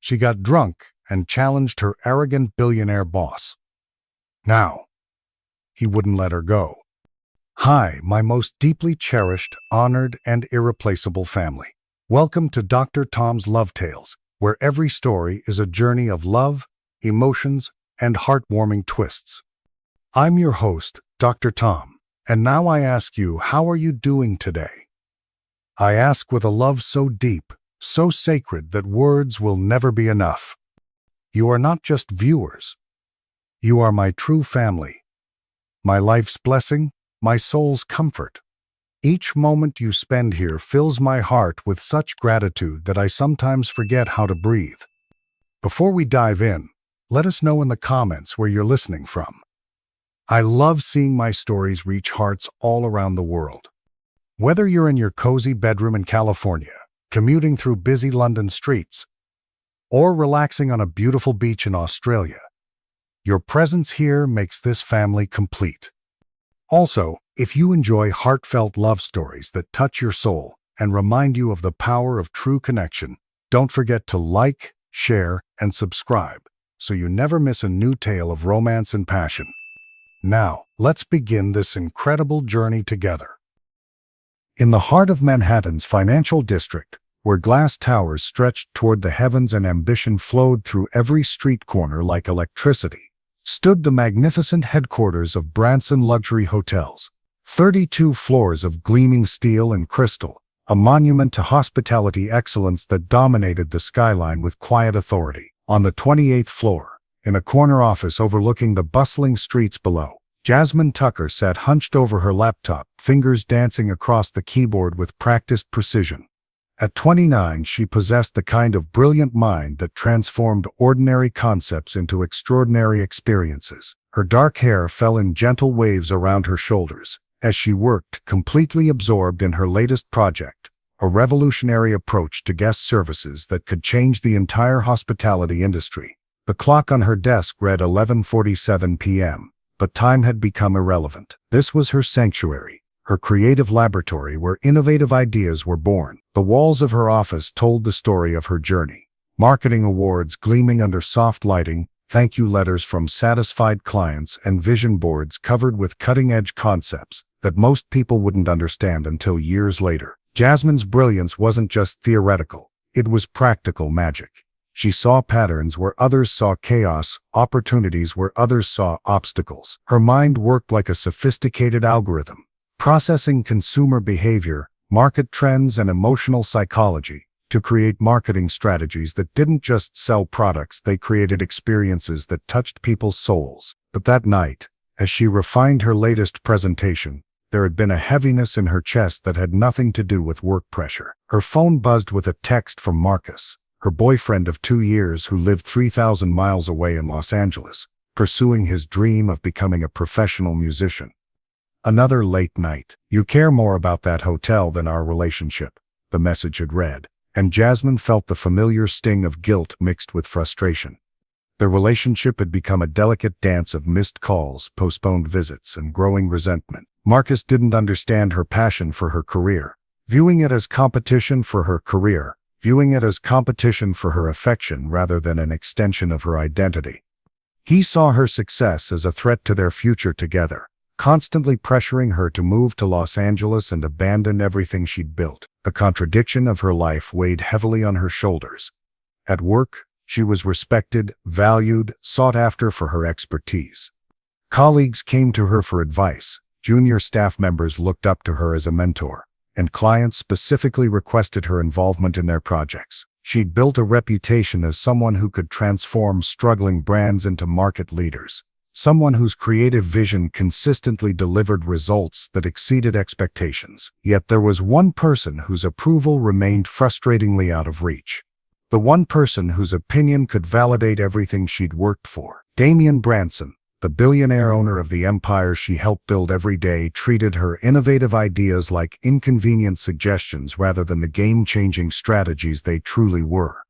she got drunk and challenged her arrogant billionaire boss. Now, he wouldn't let her go. Hi, my most deeply cherished, honored, and irreplaceable family. Welcome to Dr. Tom's Love Tales, where every story is a journey of love, emotions, and heartwarming twists. I'm your host, Dr. Tom, and now I ask you, how are you doing today? I ask with a love so deep, so sacred that words will never be enough. You are not just viewers. You are my true family, my life's blessing, my soul's comfort. Each moment you spend here fills my heart with such gratitude that I sometimes forget how to breathe. Before we dive in, let us know in the comments where you're listening from. I love seeing my stories reach hearts all around the world. Whether you're in your cozy bedroom in California, commuting through busy London streets, or relaxing on a beautiful beach in Australia, your presence here makes this family complete. Also, if you enjoy heartfelt love stories that touch your soul and remind you of the power of true connection, don't forget to like, share, and subscribe so you never miss a new tale of romance and passion. Now, let's begin this incredible journey together. In the heart of Manhattan's financial district, where glass towers stretched toward the heavens and ambition flowed through every street corner like electricity, stood the magnificent headquarters of Branson Luxury Hotels. 32 floors of gleaming steel and crystal, a monument to hospitality excellence that dominated the skyline with quiet authority. On the 28th floor, in a corner office overlooking the bustling streets below, Jasmine Tucker sat hunched over her laptop, fingers dancing across the keyboard with practiced precision. At 29, she possessed the kind of brilliant mind that transformed ordinary concepts into extraordinary experiences. Her dark hair fell in gentle waves around her shoulders as she worked, completely absorbed in her latest project, a revolutionary approach to guest services that could change the entire hospitality industry. The clock on her desk read 11:47 p.m., but time had become irrelevant. This was her sanctuary, her creative laboratory where innovative ideas were born. The walls of her office told the story of her journey. Marketing awards gleaming under soft lighting, thank you letters from satisfied clients, and vision boards covered with cutting-edge concepts that most people wouldn't understand until years later. Jasmine's brilliance wasn't just theoretical, it was practical magic. She saw patterns where others saw chaos, opportunities where others saw obstacles. Her mind worked like a sophisticated algorithm, processing consumer behavior, market trends, and emotional psychology to create marketing strategies that didn't just sell products, they created experiences that touched people's souls. But that night, as she refined her latest presentation, there had been a heaviness in her chest that had nothing to do with work pressure. Her phone buzzed with a text from Marcus, her boyfriend of 2 years who lived 3,000 miles away in Los Angeles, pursuing his dream of becoming a professional musician. Another late night. You care more about that hotel than our relationship, the message had read, and Jasmine felt the familiar sting of guilt mixed with frustration. Their relationship had become a delicate dance of missed calls, postponed visits, and growing resentment. Marcus didn't understand her passion for her career, viewing it as competition for her affection rather than an extension of her identity. He saw her success as a threat to their future together, constantly pressuring her to move to Los Angeles and abandon everything she'd built. The contradiction of her life weighed heavily on her shoulders. At work, she was respected, valued, sought after for her expertise. Colleagues came to her for advice, junior staff members looked up to her as a mentor, and clients specifically requested her involvement in their projects. She'd built a reputation as someone who could transform struggling brands into market leaders. Someone whose creative vision consistently delivered results that exceeded expectations. Yet there was one person whose approval remained frustratingly out of reach. The one person whose opinion could validate everything she'd worked for. Damian Branson, the billionaire owner of the empire she helped build every day, treated her innovative ideas like inconvenient suggestions rather than the game-changing strategies they truly were.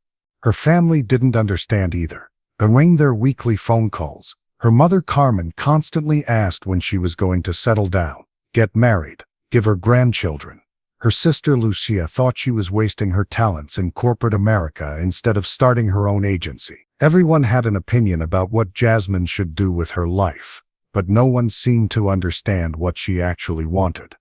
Her family didn't understand either. During their weekly phone calls, her mother Carmen constantly asked when she was going to settle down, get married, give her grandchildren. Her sister Lucia thought she was wasting her talents in corporate America instead of starting her own agency. Everyone had an opinion about what Jasmine should do with her life, but no one seemed to understand what she actually wanted.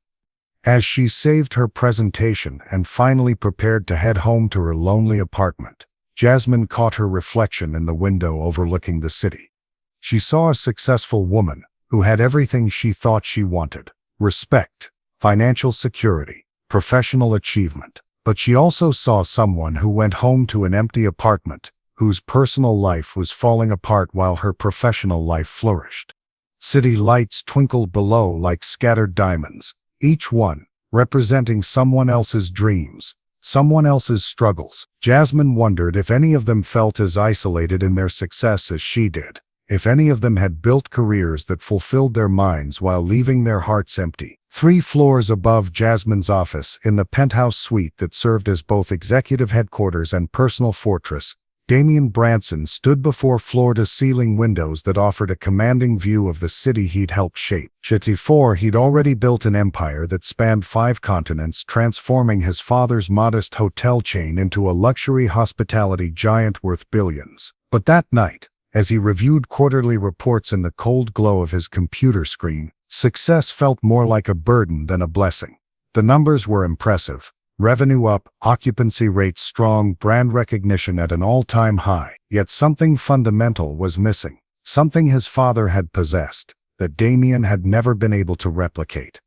As she saved her presentation and finally prepared to head home to her lonely apartment, Jasmine caught her reflection in the window overlooking the city. She saw a successful woman who had everything she thought she wanted: respect, financial security, professional achievement. But she also saw someone who went home to an empty apartment, whose personal life was falling apart while her professional life flourished. City lights twinkled below like scattered diamonds, each one representing someone else's dreams, someone else's struggles. Jasmine wondered if any of them felt as isolated in their success as she did, if any of them had built careers that fulfilled their minds while leaving their hearts empty. 3 floors above Jasmine's office, in the penthouse suite that served as both executive headquarters and personal fortress, Damian Branson stood before floor-to-ceiling windows that offered a commanding view of the city he'd helped shape. Before, he'd already built an empire that spanned 5 continents, transforming his father's modest hotel chain into a luxury hospitality giant worth billions. But that night, as he reviewed quarterly reports in the cold glow of his computer screen, success felt more like a burden than a blessing. The numbers were impressive. Revenue up, occupancy rates strong, brand recognition at an all-time high. Yet something fundamental was missing. Something his father had possessed, that Damien had never been able to replicate.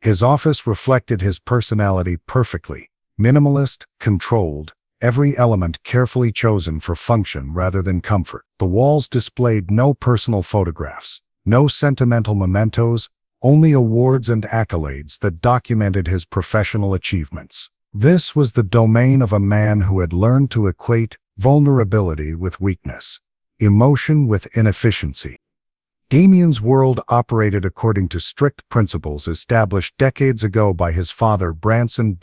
His office reflected his personality perfectly. Minimalist, controlled, every element carefully chosen for function rather than comfort. The walls displayed no personal photographs, no sentimental mementos, only awards and accolades that documented his professional achievements. This was the domain of a man who had learned to equate vulnerability with weakness, emotion with inefficiency. Damien's world operated according to strict principles established decades ago by his father Branson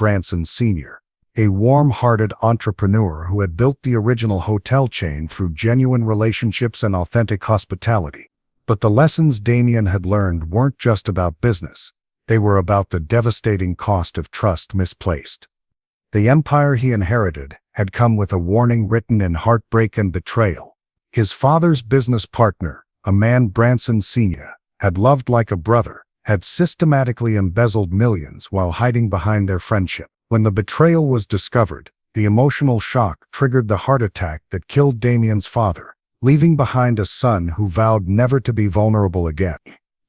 Sr., a warm-hearted entrepreneur who had built the original hotel chain through genuine relationships and authentic hospitality. But the lessons Damien had learned weren't just about business. They were about the devastating cost of trust misplaced. The empire he inherited had come with a warning written in heartbreak and betrayal. His father's business partner, a man Branson Sr., had loved like a brother, had systematically embezzled millions while hiding behind their friendship. When the betrayal was discovered, the emotional shock triggered the heart attack that killed Damien's father, leaving behind a son who vowed never to be vulnerable again.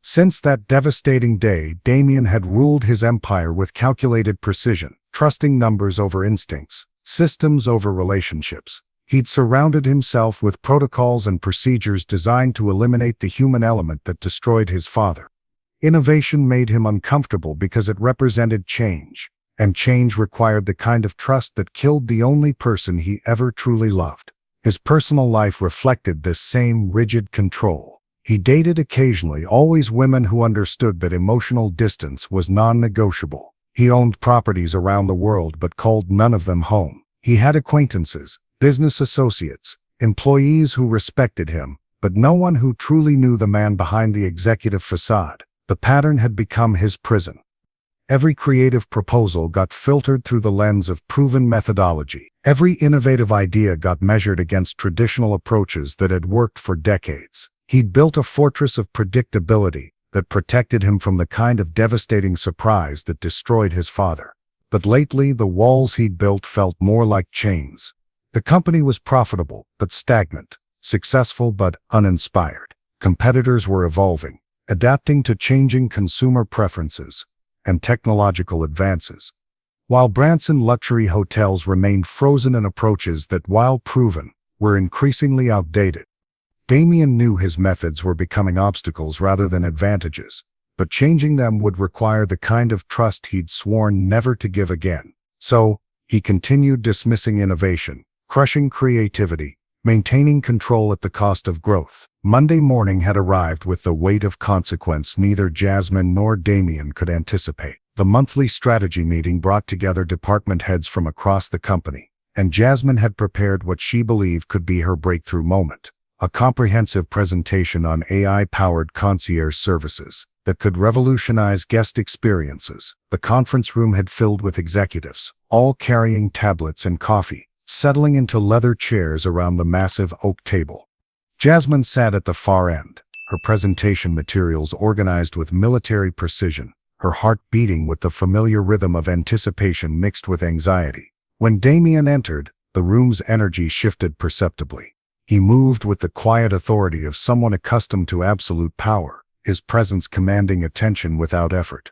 Since that devastating day, Damien had ruled his empire with calculated precision, trusting numbers over instincts, systems over relationships. He'd surrounded himself with protocols and procedures designed to eliminate the human element that destroyed his father. Innovation made him uncomfortable because it represented change, and change required the kind of trust that killed the only person he ever truly loved. His personal life reflected this same rigid control. He dated occasionally, always women who understood that emotional distance was non-negotiable. He owned properties around the world but called none of them home. He had acquaintances, business associates, employees who respected him, but no one who truly knew the man behind the executive facade. The pattern had become his prison. Every creative proposal got filtered through the lens of proven methodology. Every innovative idea got measured against traditional approaches that had worked for decades. He'd built a fortress of predictability that protected him from the kind of devastating surprise that destroyed his father. But lately, the walls he'd built felt more like chains. The company was profitable but stagnant, successful but uninspired. Competitors were evolving, adapting to changing consumer preferences and technological advances, while Branson luxury hotels remained frozen in approaches that, while proven, were increasingly outdated. Damien knew his methods were becoming obstacles rather than advantages, but changing them would require the kind of trust he'd sworn never to give again. So, he continued dismissing innovation, crushing creativity, maintaining control at the cost of growth. Monday morning had arrived with the weight of consequence neither Jasmine nor Damien could anticipate. The monthly strategy meeting brought together department heads from across the company, and Jasmine had prepared what she believed could be her breakthrough moment: a comprehensive presentation on AI-powered concierge services. that could revolutionize guest experiences. The conference room had filled with executives, all carrying tablets and coffee, settling into leather chairs around the massive oak table. Jasmine sat at the far end, her presentation materials organized with military precision, her heart beating with the familiar rhythm of anticipation mixed with anxiety. When Damien entered, the room's energy shifted perceptibly. He moved with the quiet authority of someone accustomed to absolute power, his presence commanding attention without effort.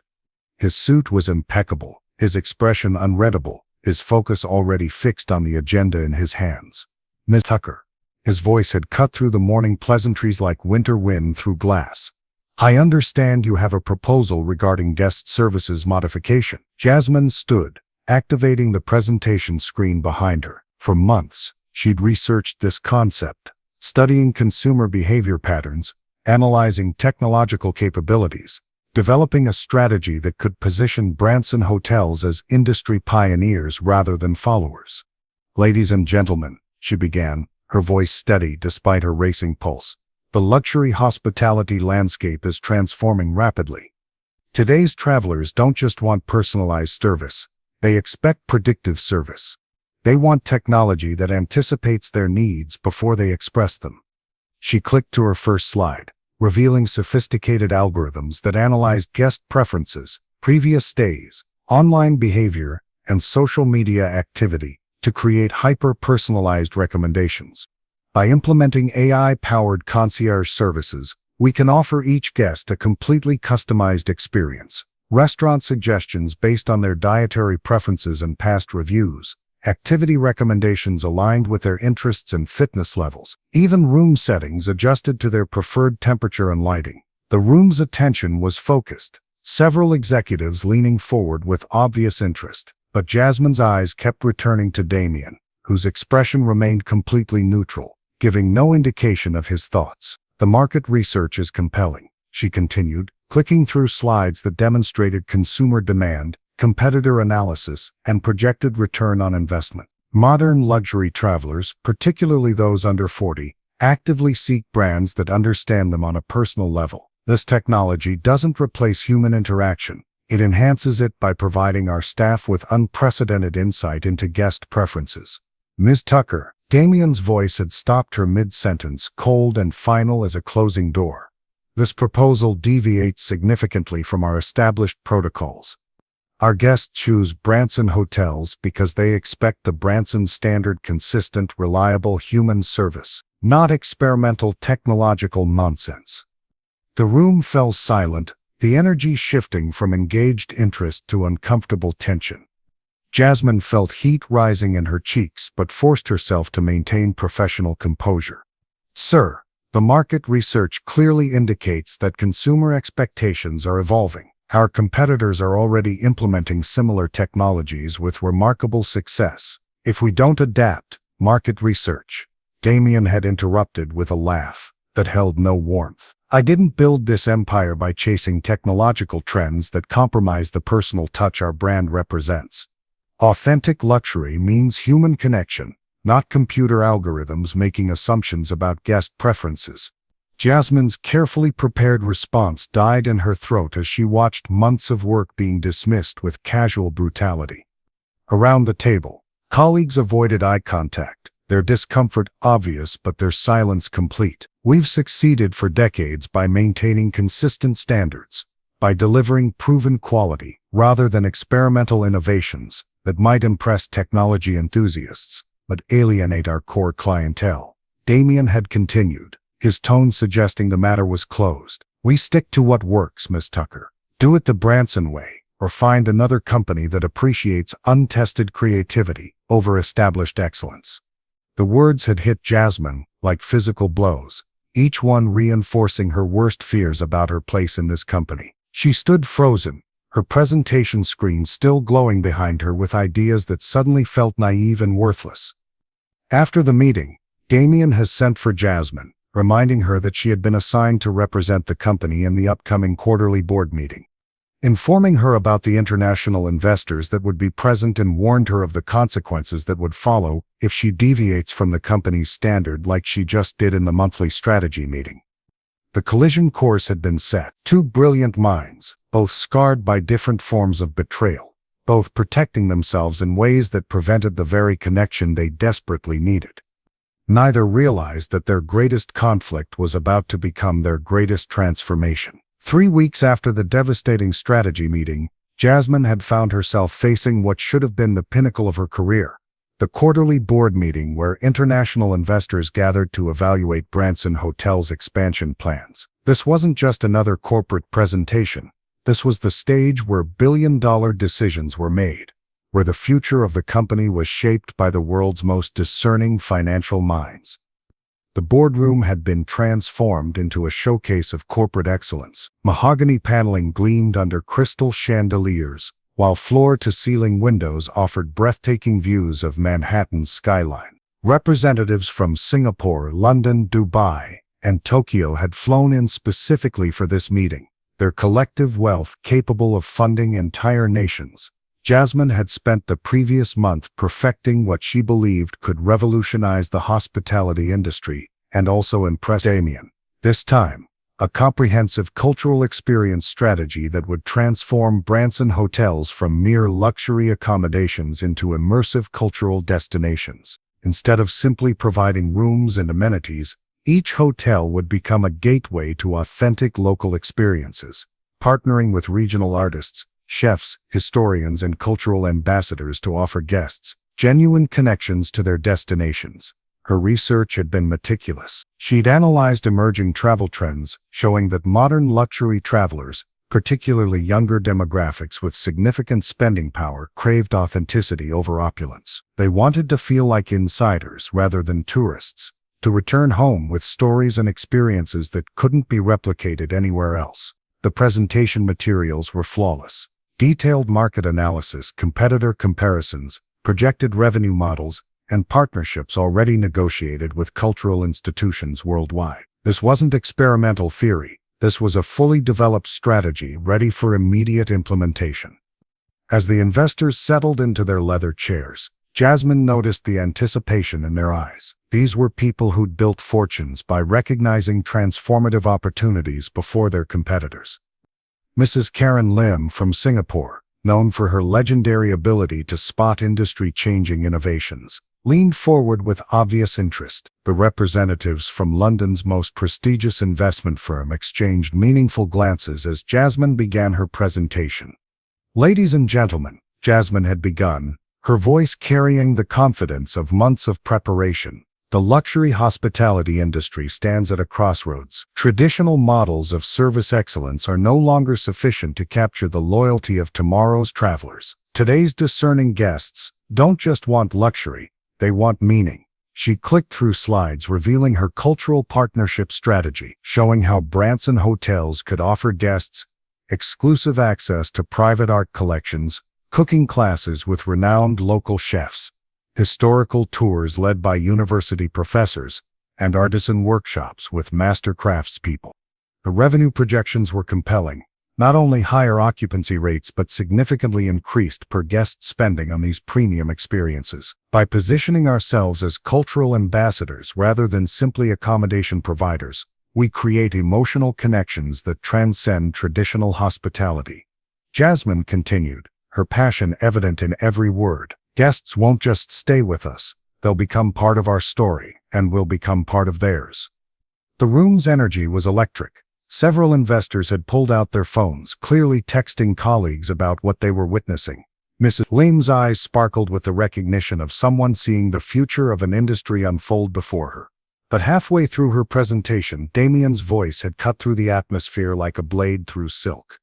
His suit was impeccable, his expression unreadable, his focus already fixed on the agenda in his hands. "Miss Tucker." His voice had cut through the morning pleasantries like winter wind through glass. "I understand you have a proposal regarding guest services modification." Jasmine stood, activating the presentation screen behind her. For months, she'd researched this concept, studying consumer behavior patterns, analyzing technological capabilities, developing a strategy that could position Branson hotels as industry pioneers rather than followers. "Ladies and gentlemen," she began, her voice steady despite her racing pulse, "the luxury hospitality landscape is transforming rapidly. Today's travelers don't just want personalized service, they expect predictive service. They want technology that anticipates their needs before they express them." She clicked to her first slide, revealing sophisticated algorithms that analyzed guest preferences, previous stays, online behavior, and social media activity to create hyper-personalized recommendations. By implementing AI-powered concierge services, we can offer each guest a completely customized experience. Restaurant suggestions based on their dietary preferences and past reviews, activity recommendations aligned with their interests and fitness levels, even room settings adjusted to their preferred temperature and lighting. The room's attention was focused, several executives leaning forward with obvious interest, but Jasmine's eyes kept returning to Damien, whose expression remained completely neutral, giving no indication of his thoughts. "The market research is compelling," she continued, clicking through slides that demonstrated consumer demand, competitor analysis, and projected return on investment. "Modern luxury travelers, particularly those under 40, actively seek brands that understand them on a personal level. This technology doesn't replace human interaction. It enhances it by providing our staff with unprecedented insight into guest preferences." "Ms. Tucker," Damien's voice had stopped her mid-sentence, cold and final as a closing door. "This proposal deviates significantly from our established protocols. Our guests choose Branson hotels because they expect the Branson standard consistent, reliable human service, not experimental technological nonsense." The room fell silent, the energy shifting from engaged interest to uncomfortable tension. Jasmine felt heat rising in her cheeks but forced herself to maintain professional composure. "Sir, the market research clearly indicates that consumer expectations are evolving. Our competitors are already implementing similar technologies with remarkable success. If we don't adapt, market research," Damien had interrupted with a laugh that held no warmth. "I didn't build this empire by chasing technological trends that compromise the personal touch our brand represents. Authentic luxury means human connection, not computer algorithms making assumptions about guest preferences." Jasmine's carefully prepared response died in her throat as she watched months of work being dismissed with casual brutality. Around the table, colleagues avoided eye contact, their discomfort obvious but their silence complete. "We've succeeded for decades by maintaining consistent standards, by delivering proven quality rather than experimental innovations that might impress technology enthusiasts but alienate our core clientele," Damien had continued, his tone suggesting the matter was closed. "We stick to what works, Ms. Tucker. Do it the Branson way, or find another company that appreciates untested creativity over established excellence." The words had hit Jasmine like physical blows, each one reinforcing her worst fears about her place in this company. She stood frozen, her presentation screen still glowing behind her with ideas that suddenly felt naive and worthless. After the meeting, Damien has sent for Jasmine, reminding her that she had been assigned to represent the company in the upcoming quarterly board meeting. Informing her about the international investors that would be present and warned her of the consequences that would follow if she deviates from the company's standard like she just did in the monthly strategy meeting. The collision course had been set. Two brilliant minds, both scarred by different forms of betrayal, both protecting themselves in ways that prevented the very connection they desperately needed. Neither realized that their greatest conflict was about to become their greatest transformation. 3 weeks after the devastating strategy meeting, Jasmine had found herself facing what should have been the pinnacle of her career. The quarterly board meeting where international investors gathered to evaluate Branson Hotel's expansion plans. This wasn't just another corporate presentation. This was the stage where billion-dollar decisions were made, where the future of the company was shaped by the world's most discerning financial minds. The boardroom had been transformed into a showcase of corporate excellence. Mahogany paneling gleamed under crystal chandeliers, while floor-to-ceiling windows offered breathtaking views of Manhattan's skyline. Representatives from Singapore, London, Dubai, and Tokyo had flown in specifically for this meeting, their collective wealth capable of funding entire nations. Jasmine had spent the previous month perfecting what she believed could revolutionize the hospitality industry and also impress Damien. This time, a comprehensive cultural experience strategy that would transform Branson hotels from mere luxury accommodations into immersive cultural destinations. Instead of simply providing rooms and amenities, each hotel would become a gateway to authentic local experiences, partnering with regional artists, chefs, historians, and cultural ambassadors to offer guests genuine connections to their destinations. Her research had been meticulous. She'd analyzed emerging travel trends, showing that modern luxury travelers, particularly younger demographics with significant spending power, craved authenticity over opulence. They wanted to feel like insiders rather than tourists, to return home with stories and experiences that couldn't be replicated anywhere else. The presentation materials were flawless. Detailed market analysis, competitor comparisons, projected revenue models, and partnerships already negotiated with cultural institutions worldwide. This wasn't experimental theory. This was a fully developed strategy ready for immediate implementation. As the investors settled into their leather chairs, Jasmine noticed the anticipation in their eyes. These were people who'd built fortunes by recognizing transformative opportunities before their competitors. Mrs. Karen Lim from Singapore, known for her legendary ability to spot industry-changing innovations, leaned forward with obvious interest. The representatives from London's most prestigious investment firm exchanged meaningful glances as Jasmine began her presentation. "Ladies and gentlemen," Jasmine had begun, her voice carrying the confidence of months of preparation. "The luxury hospitality industry stands at a crossroads. Traditional models of service excellence are no longer sufficient to capture the loyalty of tomorrow's travelers. Today's discerning guests don't just want luxury, they want meaning." She clicked through slides revealing her cultural partnership strategy, showing how Branson hotels could offer guests exclusive access to private art collections, cooking classes with renowned local chefs, historical tours led by university professors, and artisan workshops with master craftspeople. The revenue projections were compelling. Not only higher occupancy rates but significantly increased per guest spending on these premium experiences. By positioning ourselves as cultural ambassadors rather than simply accommodation providers, we create emotional connections that transcend traditional hospitality. Jasmine continued, her passion evident in every word. "Guests won't just stay with us, they'll become part of our story, and we'll become part of theirs." The room's energy was electric. Several investors had pulled out their phones, clearly texting colleagues about what they were witnessing. Mrs. Lim's eyes sparkled with the recognition of someone seeing the future of an industry unfold before her. But halfway through her presentation, Damien's voice had cut through the atmosphere like a blade through silk.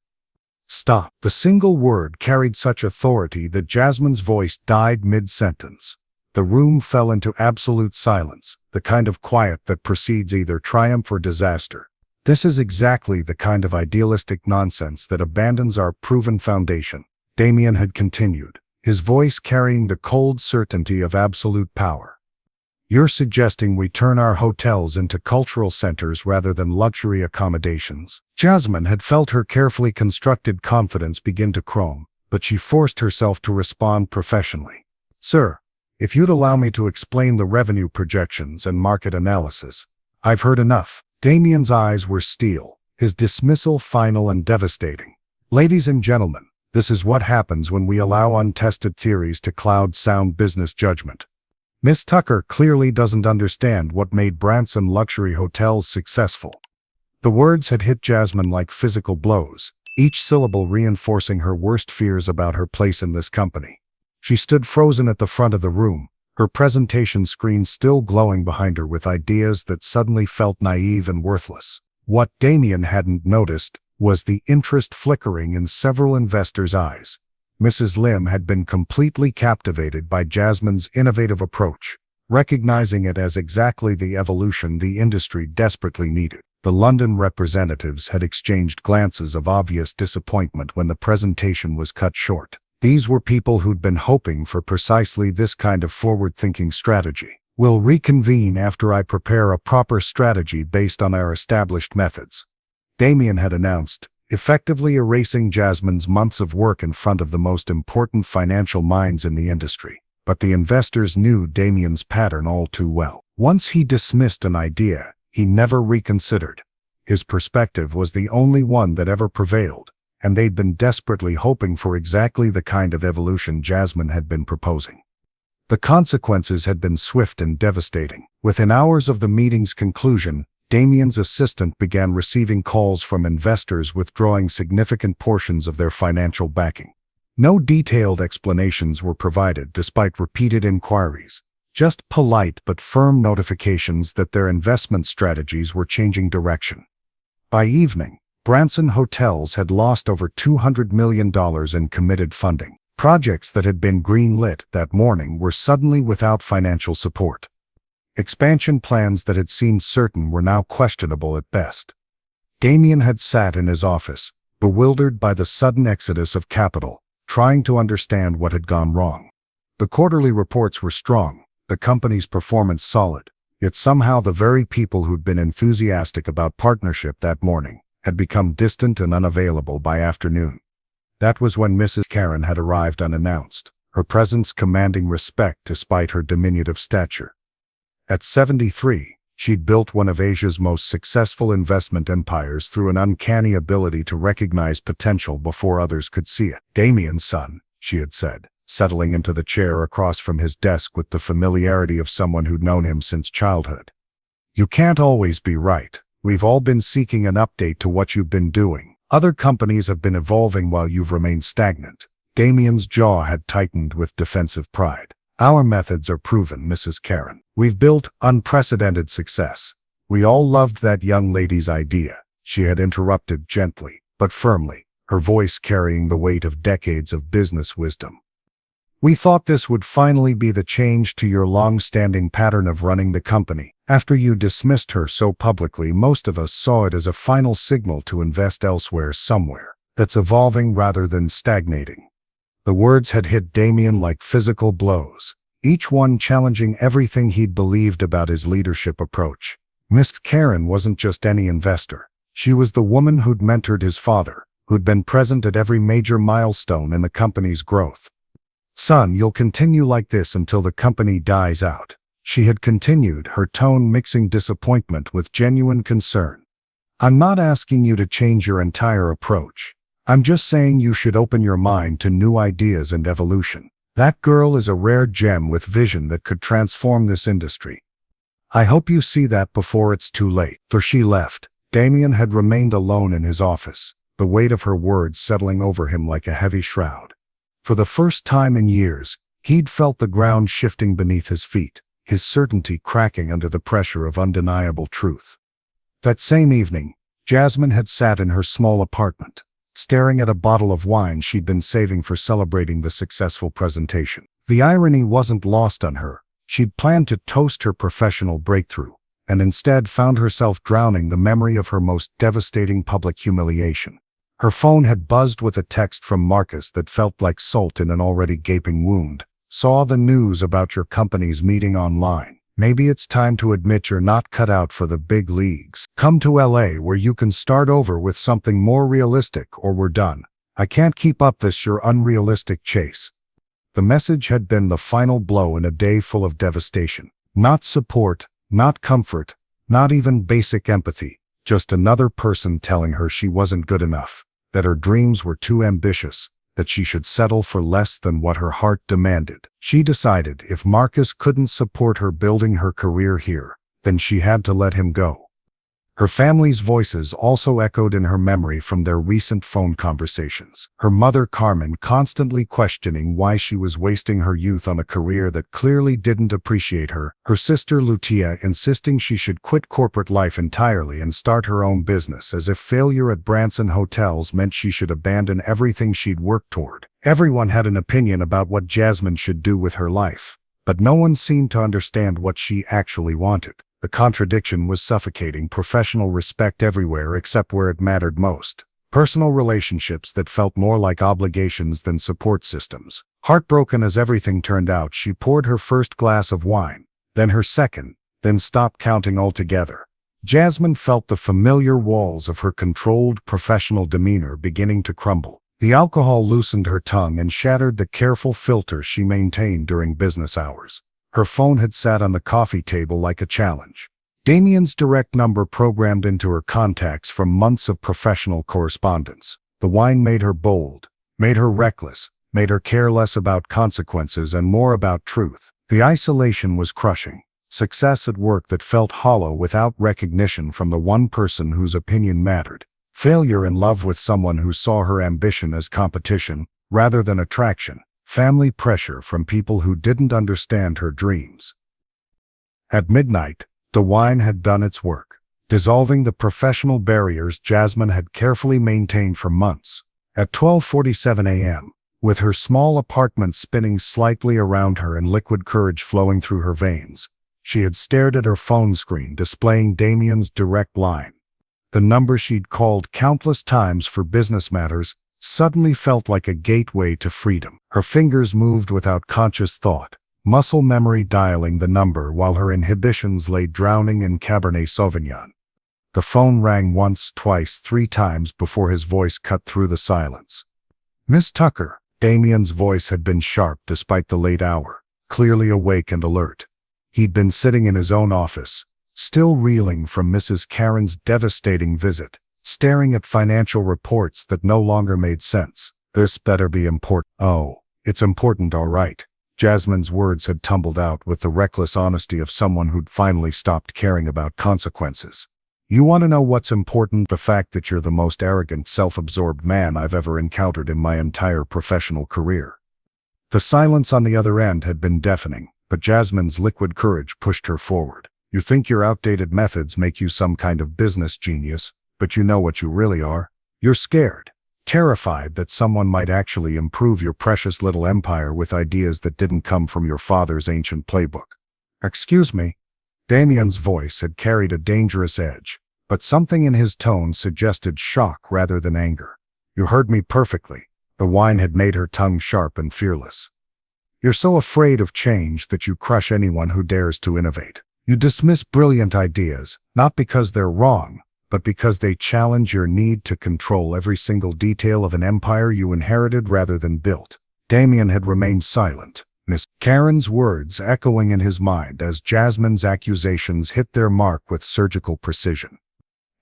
"Stop." The single word carried such authority that Jasmine's voice died mid-sentence. The room fell into absolute silence, the kind of quiet that precedes either triumph or disaster. "This is exactly the kind of idealistic nonsense that abandons our proven foundation," Damien had continued, his voice carrying the cold certainty of absolute power. "You're suggesting we turn our hotels into cultural centers rather than luxury accommodations." Jasmine had felt her carefully constructed confidence begin to chrome, but she forced herself to respond professionally. "Sir, if you'd allow me to explain the revenue projections and market analysis." "I've heard enough." Damien's eyes were steel, his dismissal final and devastating. Ladies and gentlemen, this is what happens when we allow untested theories to cloud sound business judgment. Miss Tucker clearly doesn't understand what made Branson luxury hotels successful. The words had hit Jasmine like physical blows, each syllable reinforcing her worst fears about her place in this company. She stood frozen at the front of the room, her presentation screen still glowing behind her with ideas that suddenly felt naive and worthless. What Damien hadn't noticed was the interest flickering in several investors' eyes. Mrs. Lim had been completely captivated by Jasmine's innovative approach, recognizing it as exactly the evolution the industry desperately needed. The London representatives had exchanged glances of obvious disappointment when the presentation was cut short. These were people who'd been hoping for precisely this kind of forward-thinking strategy. We'll reconvene after I prepare a proper strategy based on our established methods, Damien had announced, effectively erasing Jasmine's months of work in front of the most important financial minds in the industry. But the investors knew Damien's pattern all too well. Once he dismissed an idea, he never reconsidered. His perspective was the only one that ever prevailed, and they'd been desperately hoping for exactly the kind of evolution Jasmine had been proposing. The consequences had been swift and devastating. Within hours of the meeting's conclusion, Damien's assistant began receiving calls from investors withdrawing significant portions of their financial backing. No detailed explanations were provided despite repeated inquiries, just polite but firm notifications that their investment strategies were changing direction. By evening, Branson Hotels had lost over $200 million in committed funding. Projects that had been green-lit that morning were suddenly without financial support. Expansion plans that had seemed certain were now questionable at best. Damien had sat in his office, bewildered by the sudden exodus of capital, trying to understand what had gone wrong. The quarterly reports were strong, the company's performance solid, yet somehow the very people who'd been enthusiastic about partnership that morning had become distant and unavailable by afternoon. That was when Mrs. Karen had arrived unannounced, her presence commanding respect despite her diminutive stature. At 73, she'd built one of Asia's most successful investment empires through an uncanny ability to recognize potential before others could see it. "Damien's son," she had said, settling into the chair across from his desk with the familiarity of someone who'd known him since childhood. "You can't always be right. We've all been seeking an update to what you've been doing. Other companies have been evolving while you've remained stagnant." Damien's jaw had tightened with defensive pride. "Our methods are proven, Mrs. Karen. We've built unprecedented success." "We all loved that young lady's idea," she had interrupted gently, but firmly, her voice carrying the weight of decades of business wisdom. "We thought this would finally be the change to your long-standing pattern of running the company. After you dismissed her so publicly, most of us saw it as a final signal to invest elsewhere somewhere that's evolving rather than stagnating." The words had hit Damien like physical blows, each one challenging everything he'd believed about his leadership approach. Miss Karen wasn't just any investor. She was the woman who'd mentored his father, who'd been present at every major milestone in the company's growth. "Son, you'll continue like this until the company dies out," she had continued, her tone mixing disappointment with genuine concern. "I'm not asking you to change your entire approach. I'm just saying you should open your mind to new ideas and evolution. That girl is a rare gem with vision that could transform this industry. I hope you see that before it's too late." For she left, Damien had remained alone in his office, the weight of her words settling over him like a heavy shroud. For the first time in years, he'd felt the ground shifting beneath his feet, his certainty cracking under the pressure of undeniable truth. That same evening, Jasmine had sat in her small apartment, staring at a bottle of wine she'd been saving for celebrating the successful presentation. The irony wasn't lost on her. She'd planned to toast her professional breakthrough, and instead found herself drowning the memory of her most devastating public humiliation. Her phone had buzzed with a text from Marcus that felt like salt in an already gaping wound. "Saw the news about your company's meeting online. Maybe it's time to admit you're not cut out for the big leagues. Come to LA where you can start over with something more realistic, or we're done. I can't keep up your unrealistic chase." The message had been the final blow in a day full of devastation. Not support, not comfort, Not even basic empathy, just another person telling her she wasn't good enough, that her dreams were too ambitious, that she should settle for less than what her heart demanded. She decided if Marcus couldn't support her building her career here, then she had to let him go. Her family's voices also echoed in her memory from their recent phone conversations. Her mother Carmen constantly questioning why she was wasting her youth on a career that clearly didn't appreciate her. Her sister Lucia insisting she should quit corporate life entirely and start her own business, as if failure at Branson Hotels meant she should abandon everything she'd worked toward. Everyone had an opinion about what Jasmine should do with her life, but no one seemed to understand what she actually wanted. The contradiction was suffocating. Professional respect everywhere except where it mattered most. Personal relationships that felt more like obligations than support systems. Heartbroken as everything turned out, she poured her first glass of wine, then her second, then stopped counting altogether. Jasmine felt the familiar walls of her controlled professional demeanor beginning to crumble. The alcohol loosened her tongue and shattered the careful filter she maintained during business hours. Her phone had sat on the coffee table like a challenge. Damien's direct number programmed into her contacts from months of professional correspondence. The wine made her bold, made her reckless, made her care less about consequences and more about truth. The isolation was crushing. Success at work that felt hollow without recognition from the one person whose opinion mattered. Failure in love with someone who saw her ambition as competition rather than attraction. Family pressure from people who didn't understand her dreams. At midnight, the wine had done its work, dissolving the professional barriers Jasmine had carefully maintained for months. At 12:47 a.m., with her small apartment spinning slightly around her and liquid courage flowing through her veins, she had stared at her phone screen displaying Damien's direct line. The number she'd called countless times for business matters suddenly felt like a gateway to freedom. Her fingers moved without conscious thought, muscle memory dialing the number while her inhibitions lay drowning in Cabernet Sauvignon. The phone rang once, twice, 3 times before his voice cut through the silence. "Miss Tucker." Damien's voice had been sharp despite the late hour, clearly awake and alert. He'd been sitting in his own office, still reeling from Mrs. Karen's devastating visit, staring at financial reports that no longer made sense. "This better be important." "Oh, it's important, all right." Jasmine's words had tumbled out with the reckless honesty of someone who'd finally stopped caring about consequences. "You want to know what's important? The fact that you're the most arrogant, self-absorbed man I've ever encountered in my entire professional career." The silence on the other end had been deafening, but Jasmine's liquid courage pushed her forward. "You think your outdated methods make you some kind of business genius, but you know what you really are? You're scared, terrified that someone might actually improve your precious little empire with ideas that didn't come from your father's ancient playbook." "Excuse me." Damien's voice had carried a dangerous edge, but something in his tone suggested shock rather than anger. "You heard me perfectly." The wine had made her tongue sharp and fearless. "You're so afraid of change that you crush anyone who dares to innovate. You dismiss brilliant ideas, not because they're wrong, but because they challenge your need to control every single detail of an empire you inherited rather than built." Damien had remained silent, Miss Karen's words echoing in his mind as Jasmine's accusations hit their mark with surgical precision.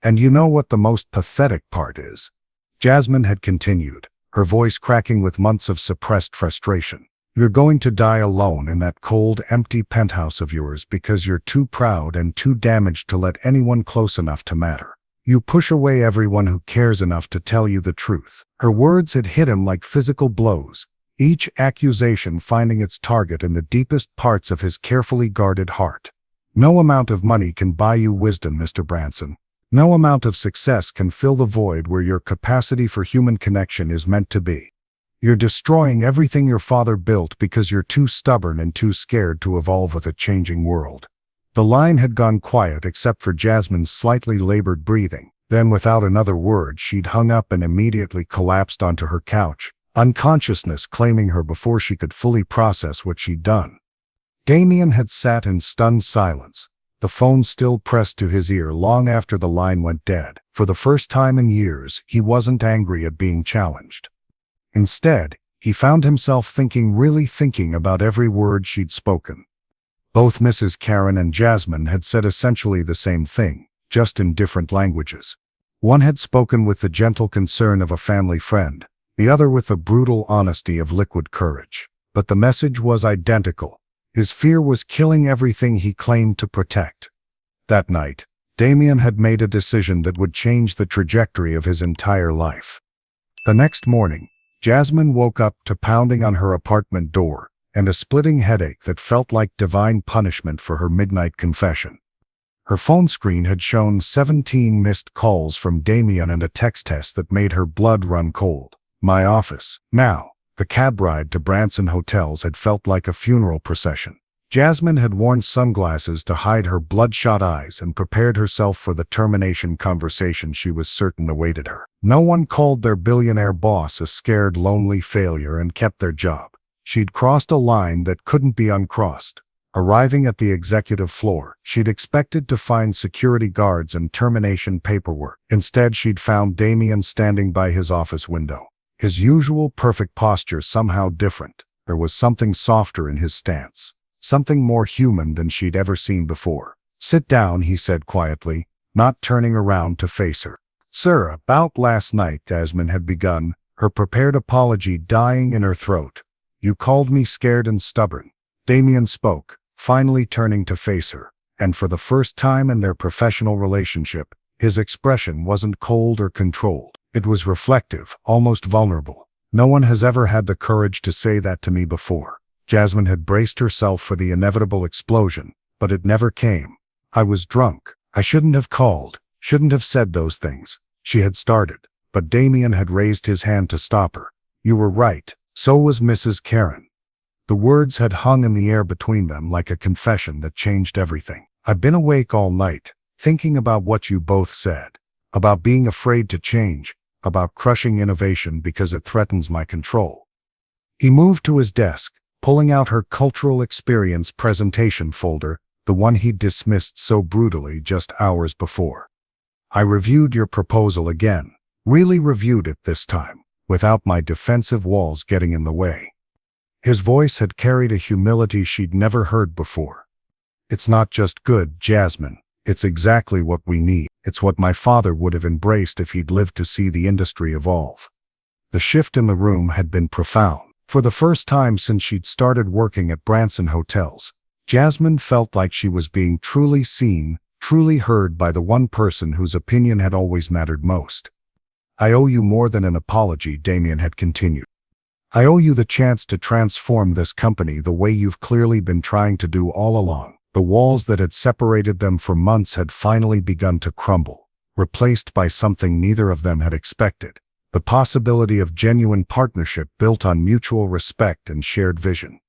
"And you know what the most pathetic part is?" Jasmine had continued, her voice cracking with months of suppressed frustration. "You're going to die alone in that cold, empty penthouse of yours because you're too proud and too damaged to let anyone close enough to matter. You push away everyone who cares enough to tell you the truth." Her words had hit him like physical blows, each accusation finding its target in the deepest parts of his carefully guarded heart. "No amount of money can buy you wisdom, Mr. Branson. No amount of success can fill the void where your capacity for human connection is meant to be. You're destroying everything your father built because you're too stubborn and too scared to evolve with a changing world." The line had gone quiet except for Jasmine's slightly labored breathing. Then without another word she'd hung up and immediately collapsed onto her couch, unconsciousness claiming her before she could fully process what she'd done. Damien had sat in stunned silence, the phone still pressed to his ear long after the line went dead. For the first time in years, he wasn't angry at being challenged. Instead, he found himself thinking about every word she'd spoken. Both Mrs. Karen and Jasmine had said essentially the same thing, just in different languages. One had spoken with the gentle concern of a family friend, the other with the brutal honesty of liquid courage. But the message was identical. His fear was killing everything he claimed to protect. That night, Damien had made a decision that would change the trajectory of his entire life. The next morning, Jasmine woke up to pounding on her apartment door and a splitting headache that felt like divine punishment for her midnight confession. Her phone screen had shown 17 missed calls from Damien and a text test that made her blood run cold. My office. Now, the cab ride to Branson hotels had felt like a funeral procession. Jasmine had worn sunglasses to hide her bloodshot eyes and prepared herself for the termination conversation she was certain awaited her. No one called their billionaire boss a scared, lonely failure and kept their job. She'd crossed a line that couldn't be uncrossed. Arriving at the executive floor, she'd expected to find security guards and termination paperwork. Instead, she'd found Damien standing by his office window. His usual perfect posture somehow different. There was something softer in his stance. Something more human than she'd ever seen before. "Sit down," he said quietly, not turning around to face her. "Sir, about last night," Jasmine had begun, her prepared apology dying in her throat. "You called me scared and stubborn." Damien spoke, finally turning to face her, and for the first time in their professional relationship, his expression wasn't cold or controlled. It was reflective, almost vulnerable. "No one has ever had the courage to say that to me before." Jasmine had braced herself for the inevitable explosion, but it never came. "I was drunk. I shouldn't have called, shouldn't have said those things." She had started, but Damien had raised his hand to stop her. "You were right. So was Mrs. Karen." The words had hung in the air between them like a confession that changed everything. "I've been awake all night, thinking about what you both said. About being afraid to change, about crushing innovation because it threatens my control." He moved to his desk, pulling out her cultural experience presentation folder, the one he'd dismissed so brutally just hours before. "I reviewed your proposal again, really reviewed it this time, without my defensive walls getting in the way." His voice had carried a humility she'd never heard before. "It's not just good, Jasmine. It's exactly what we need. It's what my father would have embraced if he'd lived to see the industry evolve." The shift in the room had been profound. For the first time since she'd started working at Branson Hotels, Jasmine felt like she was being truly seen, truly heard by the one person whose opinion had always mattered most. "I owe you more than an apology," Damien had continued. "I owe you the chance to transform this company the way you've clearly been trying to do all along." The walls that had separated them for months had finally begun to crumble, replaced by something neither of them had expected. The possibility of genuine partnership built on mutual respect and shared vision.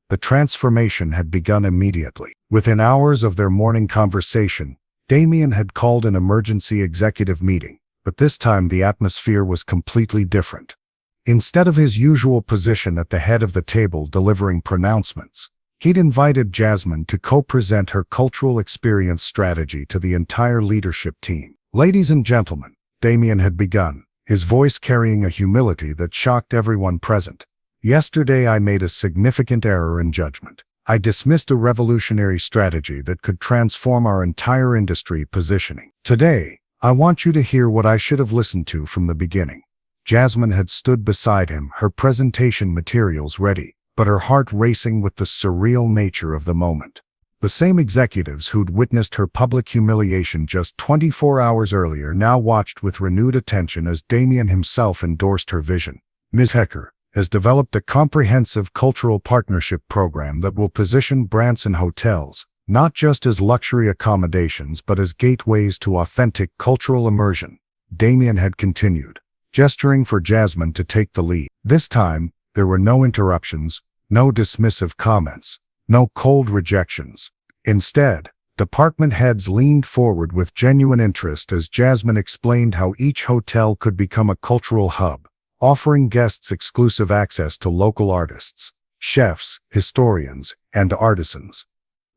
The transformation had begun immediately. Within hours of their morning conversation, Damien had called an emergency executive meeting, but this time the atmosphere was completely different. Instead of his usual position at the head of the table delivering pronouncements, he'd invited Jasmine to co-present her cultural experience strategy to the entire leadership team. "Ladies and gentlemen," Damien had begun, his voice carrying a humility that shocked everyone present. "Yesterday I made a significant error in judgment. I dismissed a revolutionary strategy that could transform our entire industry positioning. Today, I want you to hear what I should have listened to from the beginning." Jasmine had stood beside him, her presentation materials ready, but her heart racing with the surreal nature of the moment. The same executives who'd witnessed her public humiliation just 24 hours earlier now watched with renewed attention as Damien himself endorsed her vision. "Ms. Tucker has developed a comprehensive cultural partnership program that will position Branson Hotels not just as luxury accommodations but as gateways to authentic cultural immersion," Damien had continued, gesturing for Jasmine to take the lead. This time, there were no interruptions, no dismissive comments, no cold rejections. Instead, department heads leaned forward with genuine interest as Jasmine explained how each hotel could become a cultural hub, offering guests exclusive access to local artists, chefs, historians, and artisans.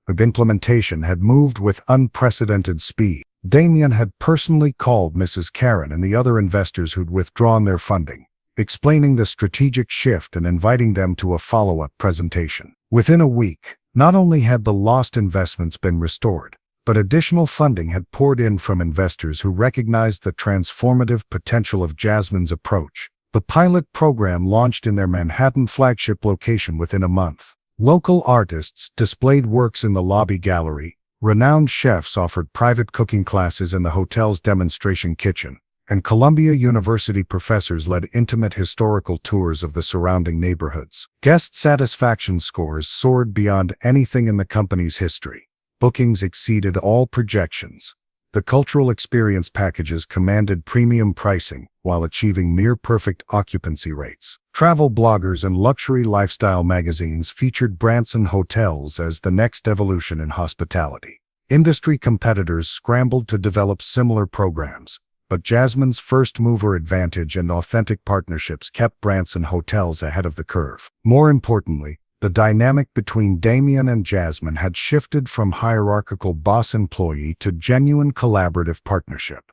The implementation had moved with unprecedented speed. Damien had personally called Mrs. Karen and the other investors who'd withdrawn their funding, explaining the strategic shift and inviting them to a follow-up presentation. Within a week, Not only had the lost investments been restored, but additional funding had poured in from investors who recognized the transformative potential of Jasmine's approach. The pilot program launched in their Manhattan flagship location within a month. Local artists displayed works in the lobby gallery, renowned chefs offered private cooking classes in the hotel's demonstration kitchen, and Columbia University professors led intimate historical tours of the surrounding neighborhoods. Guest satisfaction scores soared beyond anything in the company's history. Bookings exceeded all projections. The cultural experience packages commanded premium pricing while achieving near-perfect occupancy rates. Travel bloggers and luxury lifestyle magazines featured Branson hotels as the next evolution in hospitality. Industry competitors scrambled to develop similar programs, but Jasmine's first-mover advantage and authentic partnerships kept Branson hotels ahead of the curve. More importantly, the dynamic between Damien and Jasmine had shifted from hierarchical boss-employee to genuine collaborative partnership.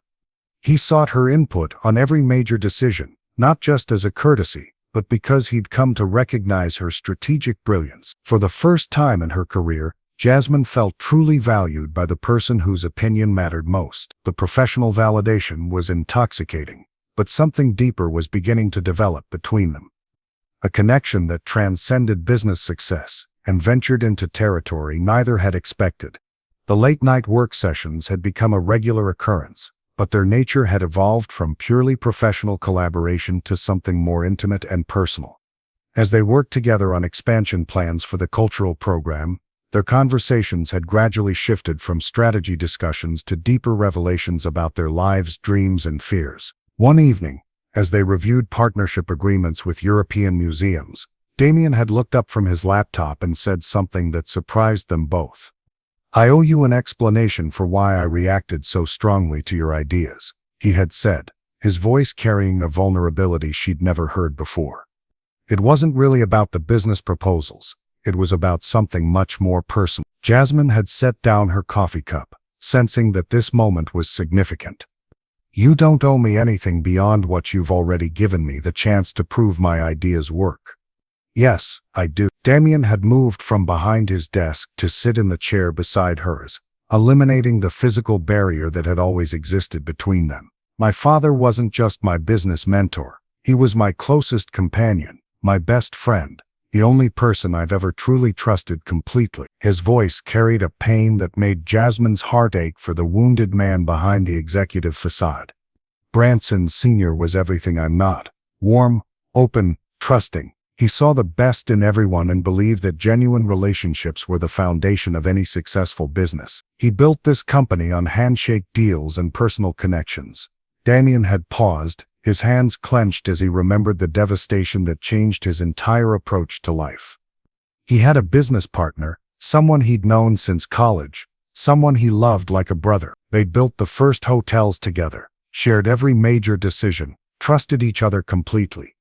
He sought her input on every major decision, not just as a courtesy, but because he'd come to recognize her strategic brilliance. For the first time in her career, Jasmine felt truly valued by the person whose opinion mattered most. The professional validation was intoxicating, but something deeper was beginning to develop between them. A connection that transcended business success and ventured into territory neither had expected. The late-night work sessions had become a regular occurrence, but their nature had evolved from purely professional collaboration to something more intimate and personal. As they worked together on expansion plans for the cultural program, their conversations had gradually shifted from strategy discussions to deeper revelations about their lives, dreams, and fears. One evening, as they reviewed partnership agreements with European museums, Damien had looked up from his laptop and said something that surprised them both. "I owe you an explanation for why I reacted so strongly to your ideas," he had said, his voice carrying a vulnerability she'd never heard before. It wasn't really about the business proposals. It was about something much more personal. Jasmine had set down her coffee cup, sensing that this moment was significant. "You don't owe me anything beyond what you've already given me the chance to prove my ideas work." "Yes, I do." Damien had moved from behind his desk to sit in the chair beside hers, eliminating the physical barrier that had always existed between them. "My father wasn't just my business mentor. He was my closest companion, my best friend, the only person I've ever truly trusted completely." His voice carried a pain that made Jasmine's heart ache for the wounded man behind the executive facade. "Branson Sr. was everything I'm not. Warm, open, trusting. He saw the best in everyone and believed that genuine relationships were the foundation of any successful business. He built this company on handshake deals and personal connections." Damien had paused, his hands clenched as he remembered the devastation that changed his entire approach to life. He had a business partner, someone he'd known since college, someone he loved like a brother. They'd built the first hotels together, shared every major decision, trusted each other completely.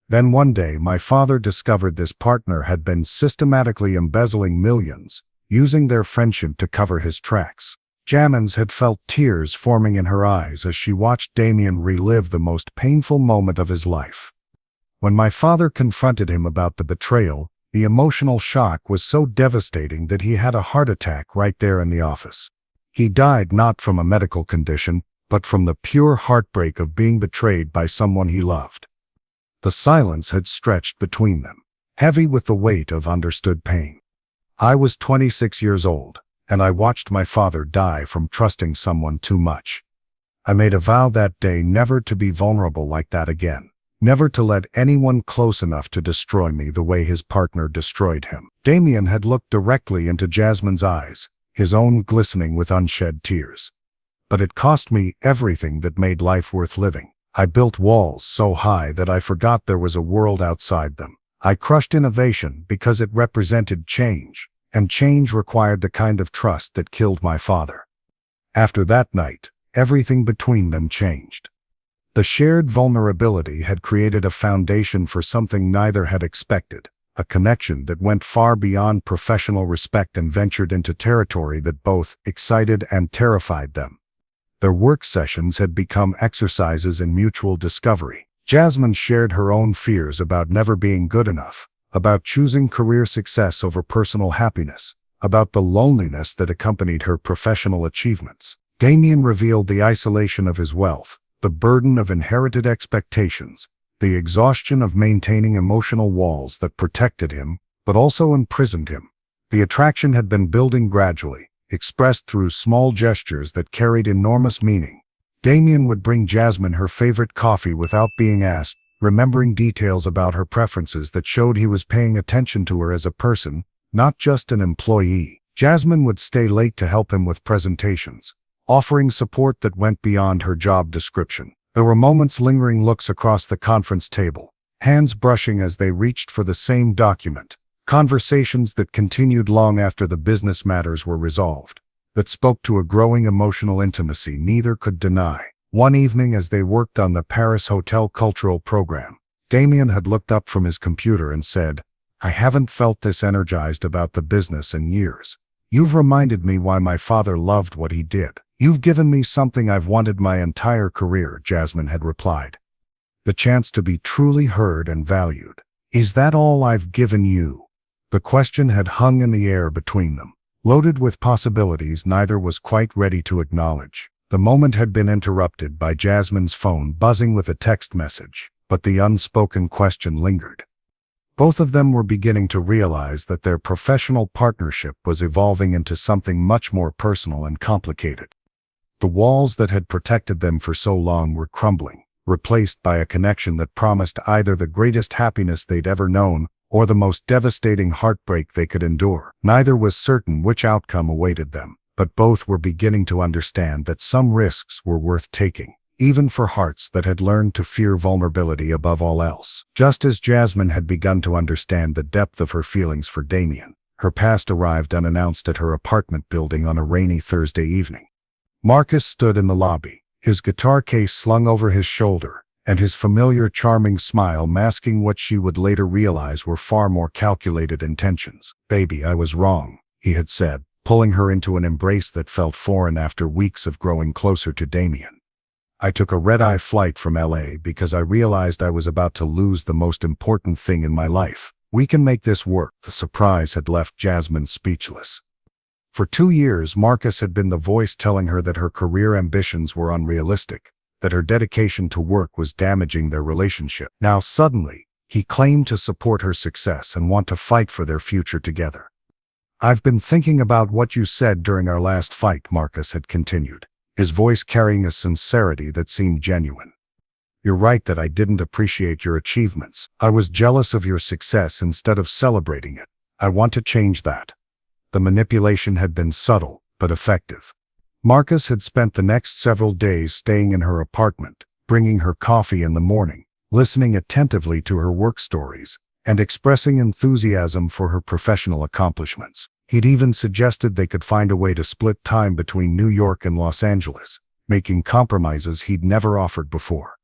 Then one day my father discovered this partner had been systematically embezzling millions, using their friendship to cover his tracks. Jasmine had felt tears forming in her eyes as she watched Damien relive the most painful moment of his life. When my father confronted him about the betrayal, the emotional shock was so devastating that he had a heart attack right there in the office. He died not from a medical condition, but from the pure heartbreak of being betrayed by someone he loved. The silence had stretched between them, heavy with the weight of understood pain. I was 26 years old, and I watched my father die from trusting someone too much. I made a vow that day never to be vulnerable like that again, never to let anyone close enough to destroy me the way his partner destroyed him. Damien had looked directly into Jasmine's eyes, his own glistening with unshed tears. "But it cost me everything that made life worth living. I built walls so high that I forgot there was a world outside them. I crushed innovation because it represented change, and change required the kind of trust that killed my father." After that night, everything between them changed. The shared vulnerability had created a foundation for something neither had expected, a connection that went far beyond professional respect and ventured into territory that both excited and terrified them. Their work sessions had become exercises in mutual discovery. Jasmine shared her own fears about never being good enough, about choosing career success over personal happiness, about the loneliness that accompanied her professional achievements. Damien revealed the isolation of his wealth, the burden of inherited expectations, the exhaustion of maintaining emotional walls that protected him, but also imprisoned him. The attraction had been building gradually, expressed through small gestures that carried enormous meaning. Damien would bring Jasmine her favorite coffee without being asked, remembering details about her preferences that showed he was paying attention to her as a person, not just an employee. Jasmine would stay late to help him with presentations, offering support that went beyond her job description. There were moments lingering looks across the conference table, hands brushing as they reached for the same document, conversations that continued long after the business matters were resolved, that spoke to a growing emotional intimacy neither could deny. One evening as they worked on the Paris Hotel cultural program, Damien had looked up from his computer and said, "I haven't felt this energized about the business in years. You've reminded me why my father loved what he did. You've given me something I've wanted my entire career," Jasmine had replied. "The chance to be truly heard and valued. Is that all I've given you?" The question had hung in the air between them, loaded with possibilities neither was quite ready to acknowledge. The moment had been interrupted by Jasmine's phone buzzing with a text message, but the unspoken question lingered. Both of them were beginning to realize that their professional partnership was evolving into something much more personal and complicated. The walls that had protected them for so long were crumbling, replaced by a connection that promised either the greatest happiness they'd ever known or the most devastating heartbreak they could endure. Neither was certain which outcome awaited them, but both were beginning to understand that some risks were worth taking, even for hearts that had learned to fear vulnerability above all else. Just as Jasmine had begun to understand the depth of her feelings for Damien, her past arrived unannounced at her apartment building on a rainy Thursday evening. Marcus stood in the lobby, his guitar case slung over his shoulder, and his familiar charming smile masking what she would later realize were far more calculated intentions. "Baby, I was wrong," he had said, pulling her into an embrace that felt foreign after weeks of growing closer to Damien. "I took a red-eye flight from LA because I realized I was about to lose the most important thing in my life. We can make this work." The surprise had left Jasmine speechless. For 2 years, Marcus had been the voice telling her that her career ambitions were unrealistic, that her dedication to work was damaging their relationship. Now suddenly, he claimed to support her success and want to fight for their future together. "I've been thinking about what you said during our last fight," Marcus had continued, his voice carrying a sincerity that seemed genuine. "You're right that I didn't appreciate your achievements. I was jealous of your success instead of celebrating it. I want to change that." The manipulation had been subtle, but effective. Marcus had spent the next several days staying in her apartment, bringing her coffee in the morning, listening attentively to her work stories, and expressing enthusiasm for her professional accomplishments. He'd even suggested they could find a way to split time between New York and Los Angeles, making compromises he'd never offered before.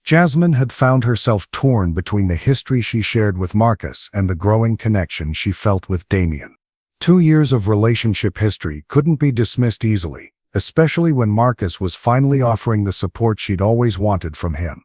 Jasmine had found herself torn between the history she shared with Marcus and the growing connection she felt with Damien. 2 years of relationship history couldn't be dismissed easily, especially when Marcus was finally offering the support she'd always wanted from him.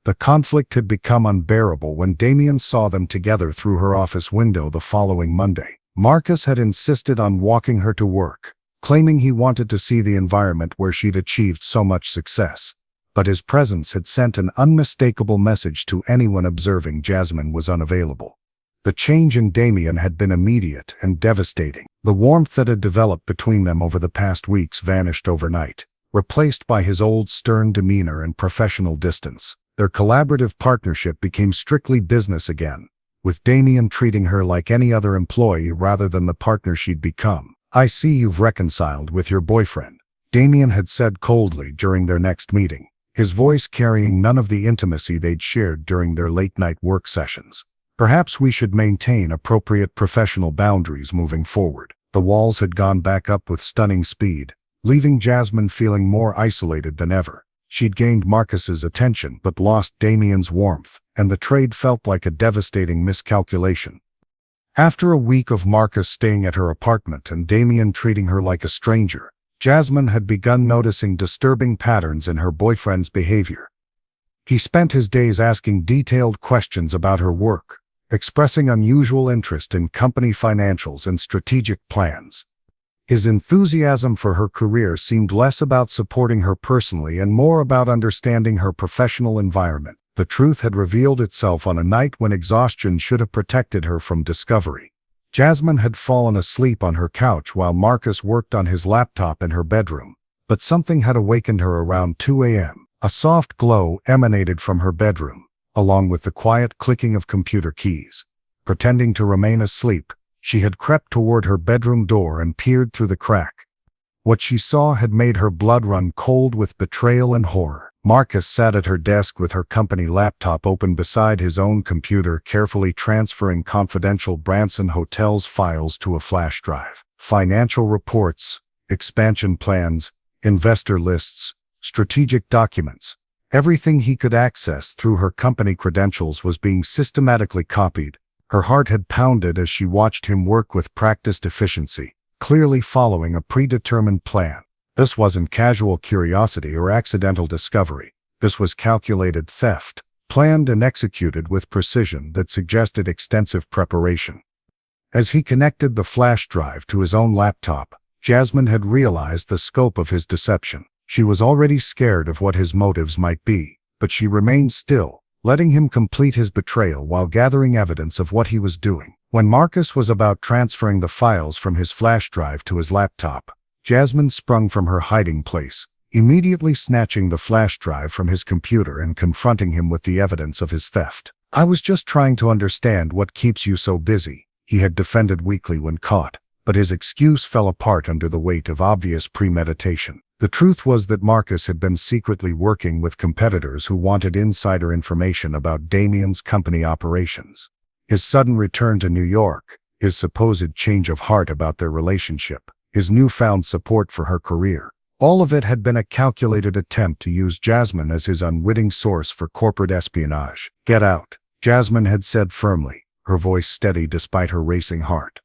The conflict had become unbearable when Damien saw them together through her office window the following Monday. Marcus had insisted on walking her to work, claiming he wanted to see the environment where she'd achieved so much success. But his presence had sent an unmistakable message to anyone observing Jasmine was unavailable. The change in Damien had been immediate and devastating. The warmth that had developed between them over the past weeks vanished overnight, replaced by his old stern demeanor and professional distance. Their collaborative partnership became strictly business again, with Damien treating her like any other employee rather than the partner she'd become. "I see you've reconciled with your boyfriend," Damien had said coldly during their next meeting, his voice carrying none of the intimacy they'd shared during their late-night work sessions. "Perhaps we should maintain appropriate professional boundaries moving forward." The walls had gone back up with stunning speed, leaving Jasmine feeling more isolated than ever. She'd gained Marcus's attention but lost Damien's warmth, and the trade felt like a devastating miscalculation. After a week of Marcus staying at her apartment and Damien treating her like a stranger, Jasmine had begun noticing disturbing patterns in her boyfriend's behavior. He spent his days asking detailed questions about her work, expressing unusual interest in company financials and strategic plans. His enthusiasm for her career seemed less about supporting her personally and more about understanding her professional environment. The truth had revealed itself on a night when exhaustion should have protected her from discovery. Jasmine had fallen asleep on her couch while Marcus worked on his laptop in her bedroom. But something had awakened her around 2 a.m. A soft glow emanated from her bedroom, along with the quiet clicking of computer keys. Pretending to remain asleep, she had crept toward her bedroom door and peered through the crack. What she saw had made her blood run cold with betrayal and horror. Marcus sat at her desk with her company laptop open beside his own computer, carefully transferring confidential Branson Hotels files to a flash drive. Financial reports, expansion plans, investor lists, strategic documents. Everything he could access through her company credentials was being systematically copied. Her heart had pounded as she watched him work with practiced efficiency, clearly following a predetermined plan. This wasn't casual curiosity or accidental discovery. This was calculated theft, planned and executed with precision that suggested extensive preparation. As he connected the flash drive to his own laptop, Jasmine had realized the scope of his deception. She was already scared of what his motives might be, but she remained still, letting him complete his betrayal while gathering evidence of what he was doing. When Marcus was about transferring the files from his flash drive to his laptop, Jasmine sprung from her hiding place, immediately snatching the flash drive from his computer and confronting him with the evidence of his theft. "I was just trying to understand what keeps you so busy," he had defended weakly when caught, but his excuse fell apart under the weight of obvious premeditation. The truth was that Marcus had been secretly working with competitors who wanted insider information about Damien's company operations. His sudden return to New York, his supposed change of heart about their relationship, his newfound support for her career, all of it had been a calculated attempt to use Jasmine as his unwitting source for corporate espionage. "Get out," Jasmine had said firmly, her voice steady despite her racing heart.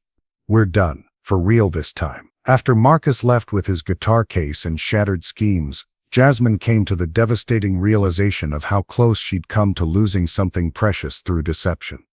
"We're done, for real this time." After Marcus left with his guitar case and shattered schemes, Jasmine came to the devastating realization of how close she'd come to losing something precious through deception.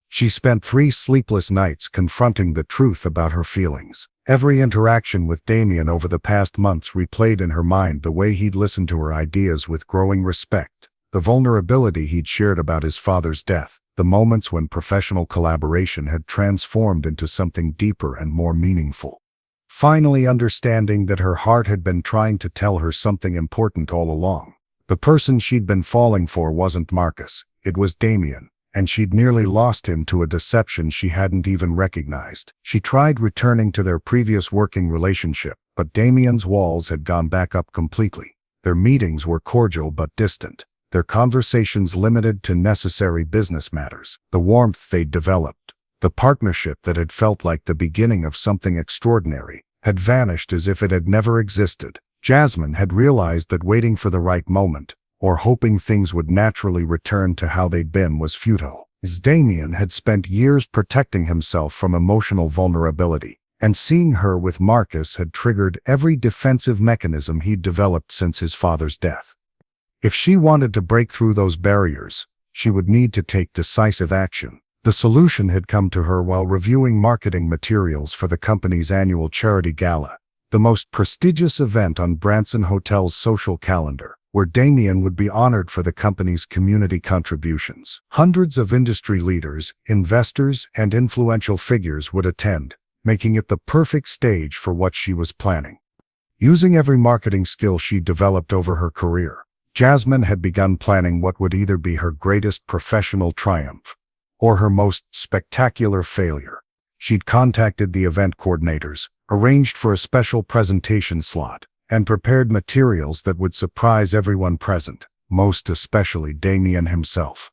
She spent 3 sleepless nights confronting the truth about her feelings. Every interaction with Damien over the past months replayed in her mind the way he'd listened to her ideas with growing respect, the vulnerability he'd shared about his father's death, the moments when professional collaboration had transformed into something deeper and more meaningful. Finally understanding that her heart had been trying to tell her something important all along. The person she'd been falling for wasn't Marcus, it was Damien, and she'd nearly lost him to a deception she hadn't even recognized. She tried returning to their previous working relationship, but Damien's walls had gone back up completely. Their meetings were cordial but distant, their conversations limited to necessary business matters. The warmth they'd developed, the partnership that had felt like the beginning of something extraordinary, had vanished as if it had never existed. Jasmine had realized that waiting for the right moment, or hoping things would naturally return to how they'd been, was futile. As Damien had spent years protecting himself from emotional vulnerability, and seeing her with Marcus had triggered every defensive mechanism he'd developed since his father's death. If she wanted to break through those barriers, she would need to take decisive action. The solution had come to her while reviewing marketing materials for the company's annual charity gala, the most prestigious event on Branson Hotel's social calendar, where Damien would be honored for the company's community contributions. Hundreds of industry leaders, investors, and influential figures would attend, making it the perfect stage for what she was planning. Using every marketing skill she developed over her career, Jasmine had begun planning what would either be her greatest professional triumph or her most spectacular failure. She'd contacted the event coordinators, arranged for a special presentation slot, and prepared materials that would surprise everyone present, most especially Damien himself.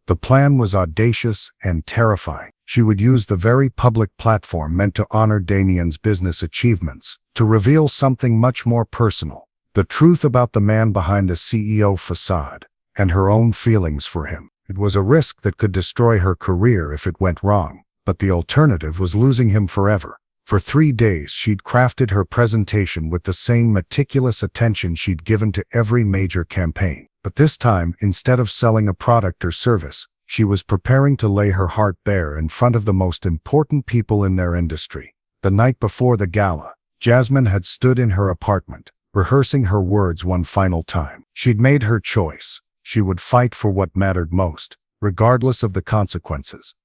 The plan was audacious and terrifying. She would use the very public platform meant to honor Damien's business achievements to reveal something much more personal, the truth about the man behind the CEO facade, and her own feelings for him. It was a risk that could destroy her career if it went wrong, but the alternative was losing him forever. For 3 days she'd crafted her presentation with the same meticulous attention she'd given to every major campaign. But this time, instead of selling a product or service, She was preparing to lay her heart bare in front of the most important people in their industry. The night before the gala, Jasmine had stood in her apartment, rehearsing her words one final time. She'd made her choice. She would fight for what mattered most, regardless of the consequences.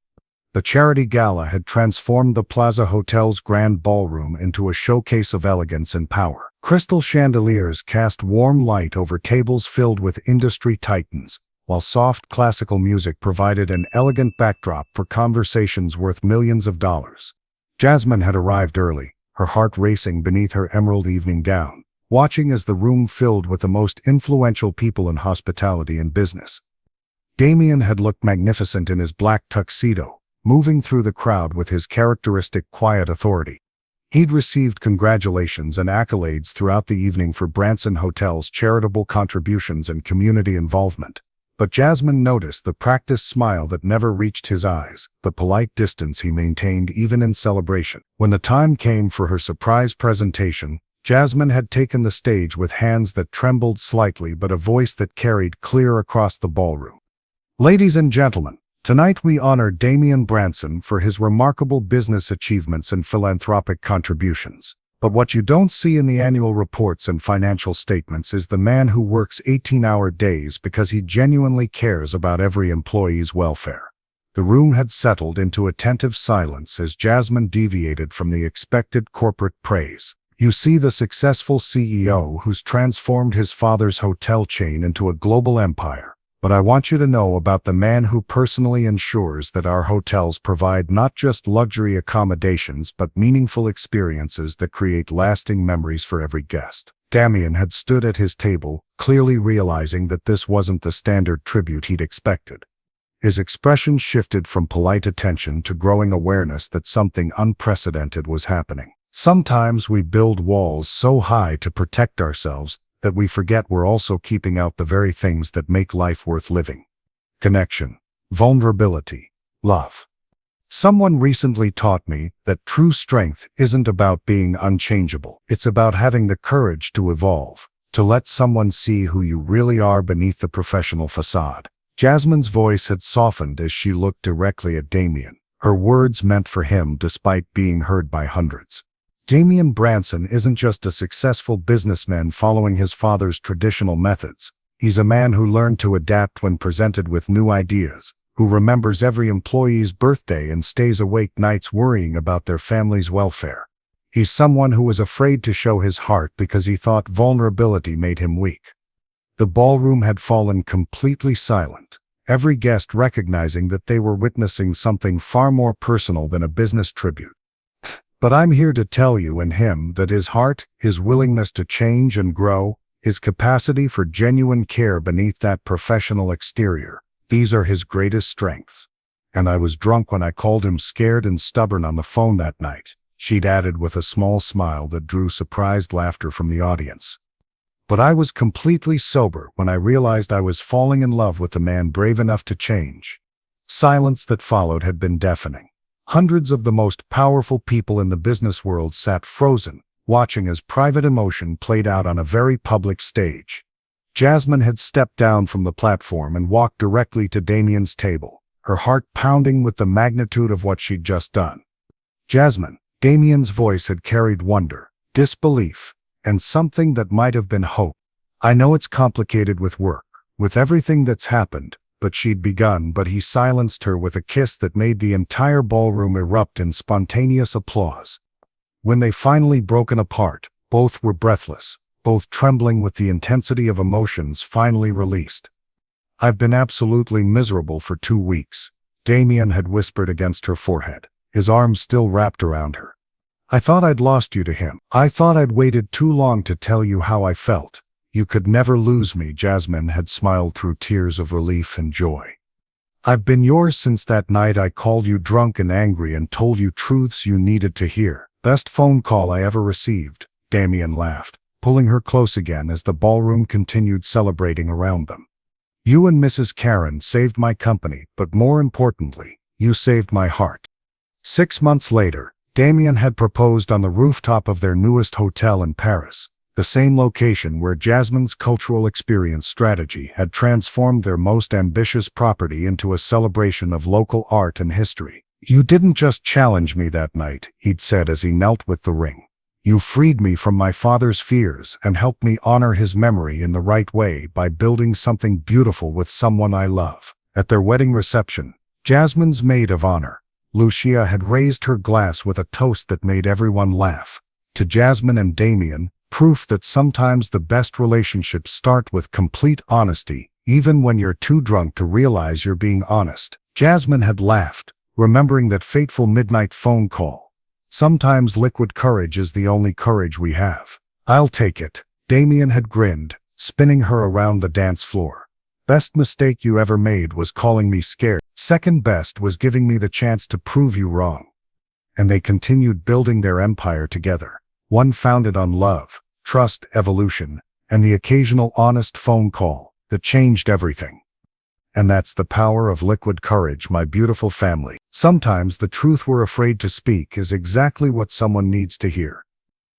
The charity gala had transformed the Plaza Hotel's grand ballroom into a showcase of elegance and power. Crystal chandeliers cast warm light over tables filled with industry titans, while soft classical music provided an elegant backdrop for conversations worth millions of dollars. Jasmine had arrived early, her heart racing beneath her emerald evening gown, watching as the room filled with the most influential people in hospitality and business. Damien had looked magnificent in his black tuxedo, moving through the crowd with his characteristic quiet authority. He'd received congratulations and accolades throughout the evening for Branson Hotel's charitable contributions and community involvement. But Jasmine noticed the practiced smile that never reached his eyes, the polite distance he maintained even in celebration. When the time came for her surprise presentation, Jasmine had taken the stage with hands that trembled slightly but a voice that carried clear across the ballroom. Ladies and gentlemen, tonight we honor Damian Branson for his remarkable business achievements and philanthropic contributions. But what you don't see in the annual reports and financial statements is the man who works 18-hour days because he genuinely cares about every employee's welfare. The room had settled into attentive silence as Jasmine deviated from the expected corporate praise. You see the successful CEO who's transformed his father's hotel chain into a global empire. But I want you to know about the man who personally ensures that our hotels provide not just luxury accommodations but meaningful experiences that create lasting memories for every guest. Damien had stood at his table, clearly realizing that this wasn't the standard tribute he'd expected. His expression shifted from polite attention to growing awareness that something unprecedented was happening. Sometimes we build walls so high to protect ourselves that we forget we're also keeping out the very things that make life worth living. Connection, vulnerability, love. Someone recently taught me that true strength isn't about being unchangeable. It's about having the courage to evolve, to let someone see who you really are beneath the professional facade. Jasmine's voice had softened as she looked directly at Damien. Her words meant for him despite being heard by hundreds. Damian Branson isn't just a successful businessman following his father's traditional methods. He's a man who learned to adapt when presented with new ideas, who remembers every employee's birthday and stays awake nights worrying about their family's welfare. He's someone who was afraid to show his heart because he thought vulnerability made him weak. The ballroom had fallen completely silent, every guest recognizing that they were witnessing something far more personal than a business tribute. But I'm here to tell you and him that his heart, his willingness to change and grow, his capacity for genuine care beneath that professional exterior, these are his greatest strengths. And I was drunk when I called him scared and stubborn on the phone that night, she'd added with a small smile that drew surprised laughter from the audience. But I was completely sober when I realized I was falling in love with a man brave enough to change. Silence that followed had been deafening. Hundreds of the most powerful people in the business world sat frozen, watching as private emotion played out on a very public stage. Jasmine had stepped down from the platform and walked directly to Damien's table, her heart pounding with the magnitude of what she'd just done. Jasmine, Damien's voice had carried wonder, disbelief, and something that might have been hope. I know it's complicated with work, with everything that's happened, but she'd begun, but he silenced her with a kiss that made the entire ballroom erupt in spontaneous applause. When they finally broken apart, both were breathless, both trembling with the intensity of emotions finally released. I've been absolutely miserable for 2 weeks, Damien had whispered against her forehead, his arms still wrapped around her. I thought I'd lost you to him. I thought I'd waited too long to tell you how I felt. You could never lose me, Jasmine had smiled through tears of relief and joy. I've been yours since that night I called you drunk and angry and told you truths you needed to hear. Best phone call I ever received, Damien laughed, pulling her close again as the ballroom continued celebrating around them. You and Mrs. Karen saved my company, but more importantly, you saved my heart. 6 months later, Damien had proposed on the rooftop of their newest hotel in Paris. the same location where Jasmine's cultural experience strategy had transformed their most ambitious property into a celebration of local art and history. "You didn't just challenge me that night," he'd said as he knelt with the ring. "You freed me from my father's fears and helped me honor his memory in the right way by building something beautiful with someone I love." At their wedding reception, Jasmine's maid of honor, Lucia, had raised her glass with a toast that made everyone laugh. To Jasmine and Damien, proof that sometimes the best relationships start with complete honesty, even when you're too drunk to realize you're being honest. Jasmine had laughed, remembering that fateful midnight phone call. "Sometimes liquid courage is the only courage we have." "I'll take it." Damien had grinned, spinning her around the dance floor. "Best mistake you ever made was calling me scared. Second best was giving me the chance to prove you wrong." And they continued building their empire together, one founded on love, trust, evolution, and the occasional honest phone call that changed everything. And that's the power of liquid courage, my beautiful family. Sometimes the truth we're afraid to speak is exactly what someone needs to hear.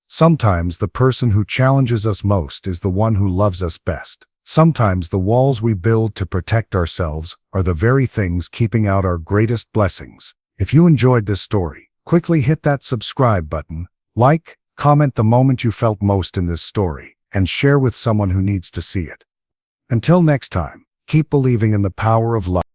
Sometimes the person who challenges us most is the one who loves us best. Sometimes the walls we build to protect ourselves are the very things keeping out our greatest blessings. If you enjoyed this story, quickly hit that subscribe button, like, comment the moment you felt most in this story, and share with someone who needs to see it. Until next time, keep believing in the power of love.